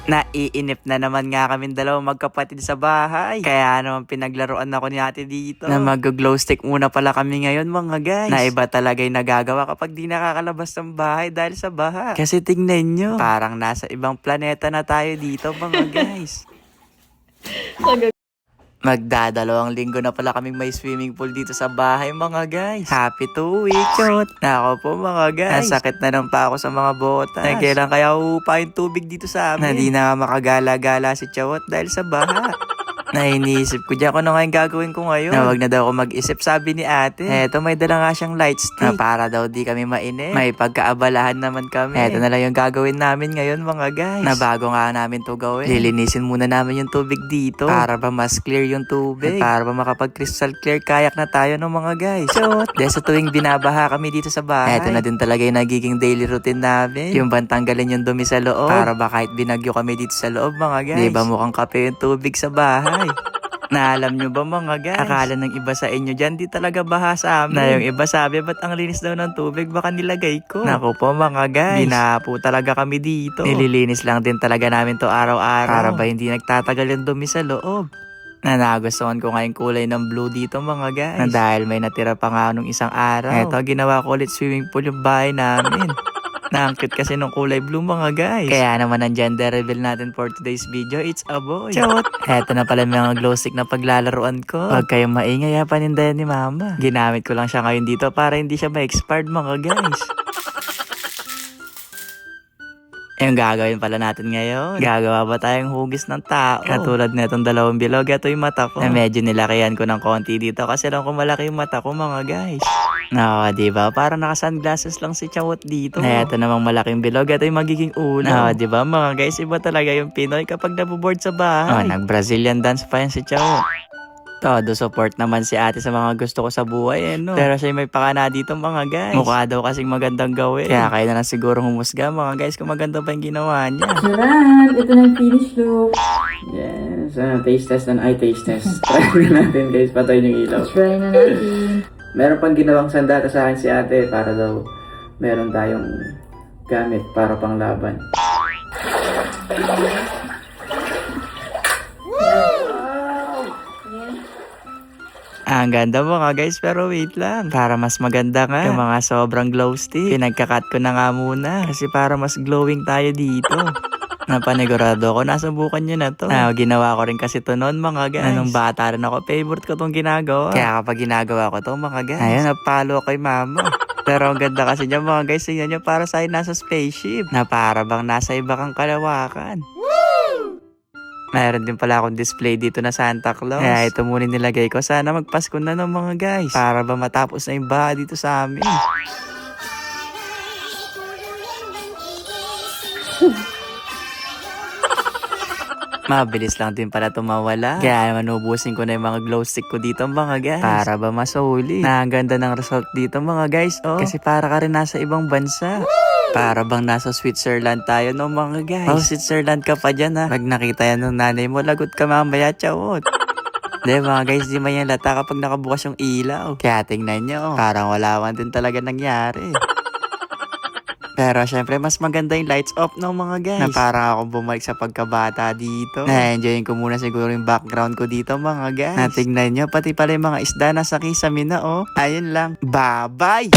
Naiinip na naman nga kami dalawang magkapatid sa bahay. Kaya naman pinaglaruan ako ni ate dito. Na mag-glow stick muna pala kami ngayon mga guys. Na iba talaga yung nagagawa kapag di nakakalabas ng bahay dahil sa baha. Kasi tignan nyo, parang nasa ibang planeta na tayo dito mga guys. Magdadalawang linggo na pala kaming may swimming pool dito sa bahay mga guys. Happy 2 weeks, chot. Nako po mga guys. Nasakit na ng pa ako sa mga botas. Kailan kaya uupa yung tubig dito sa amin? Na di na makagala-gala si Chawat dahil sa baha. Iniisip ko dyan kung ano nga yung gagawin ko ngayon. Na wag na daw ako mag-isip, sabi ni ate. Eto, may dala nga siyang light stick. Na para daw di kami mainip. May pagkaabalahan naman kami. Eto na lang yung gagawin namin ngayon mga guys. Na bago nga namin to gawin, lilinisin muna namin yung tubig dito. Para ba mas clear yung tubig. Para ba makapag crystal clear kayak na tayo ng mga guys. So, dahil sa tuwing binabaha kami dito sa bahay, eto na din talaga yung nagiging daily routine namin. Yung bantanggalin yung dumi sa loob. Para ba kahit binagyo kami dito sa loob mga guys. Di ba mukhang kape yung tubig sa bahay? Na alam nyo ba mga guys, akala ng iba sa inyo dyan, di talaga baha sa amin. Na yung iba sabi, ba't ang linis daw ng tubig, baka nilagay ko. Naku po mga guys, binapo talaga kami dito. Nililinis lang din talaga namin to araw-araw. Para ba hindi nagtatagal yung dumi sa loob. Na nagustuhan ko nga yung kulay ng blue dito mga guys. Na dahil may natira pa nga nung isang araw. Eto, ginawa ko ulit swimming pool yung bahay namin. Naangkit kasi ng kulay blue mga guys. Kaya naman ang gender reveal natin for today's video, it's a boy. Chot! Eto na pala mga glow stick na paglalaruan ko. Huwag kayong maingay ha, panindayan ni mama. Ginamit ko lang siya ngayon dito para hindi siya ma-expired mga guys. Yung gagawin pala natin ngayon, gagawa ba tayong hugis ng tao? Katulad na itong dalawang bilog, ito yung mata ko. Na medyo nilakihan ko ng konti dito kasi lang kung malaki yung mata ko mga guys. No, diba? Parang naka-sunglasses lang si Chawot dito. Na ito namang malaking bilog, ito yung magiging ulo. No, diba mga guys, iba talaga yung Pinoy kapag nabuboard sa bahay. Nag-Brazilian dance pa yan si Chawot. Todo support naman si ate sa mga gusto ko sa buhay no? Pero siya may pakana dito mga guys. Mukha daw kasing magandang gawin. Kaya kayo na lang siguro humusga mga guys kung maganda ba yung ginawa niya. Charan! Ito na yung finish look. Yes, taste test and eye taste test. Try na natin guys, patay yung ilaw. Try na natin. Meron pang ginawang sandata sa akin si ate para daw meron tayong gamit para pang laban. Ang ganda mga guys, pero wait lang. Para mas maganda nga, yung mga sobrang glow stick, pinagkakat ko na nga muna. Kasi para mas glowing tayo dito. Napanigurado ako, nasubukan nyo na to. Ginawa ko rin kasi to noon mga guys. Anong bata rin ako, favorite ko tong ginagawa. Kaya kapag ginagawa ko to mga guys, ayun, napalo kay mama. Pero ang ganda kasi niya mga guys, tingnan nyo para sa'yo nasa spaceship. Na para bang nasa iba kang kalawakan. Mayroon din pala akong display dito na Santa Claus. Kaya ito muna nilagay ko. Sana magpasko na ng mga guys. Para ba matapos na yung baha dito sa amin. Mabilis lang din pala tumawala. Kaya naman ubusin ko na yung mga glow stick ko dito mga guys. Para ba masuli. Na ang ganda ng result dito mga guys. Oh. Kasi para ka rin nasa ibang bansa. Para bang nasa Switzerland tayo no mga guys. Oh, Switzerland ka pa dyan ha. Pag nakita yan ng nanay mo, lagot ka mamaya, Chawot. Di mga guys, di man yan lata kapag nakabukas yung ilaw. Kaya tingnan nyo, parang wala man din talaga nangyari. Pero syempre, mas maganda yung lights off no mga guys. Na parang akong bumalik sa pagkabata dito. Na-enjoyin ko muna siguro yung background ko dito mga guys. Na tingnan nyo, pati pala yung mga isda nasa kisame na oh. Ayun lang, bye-bye!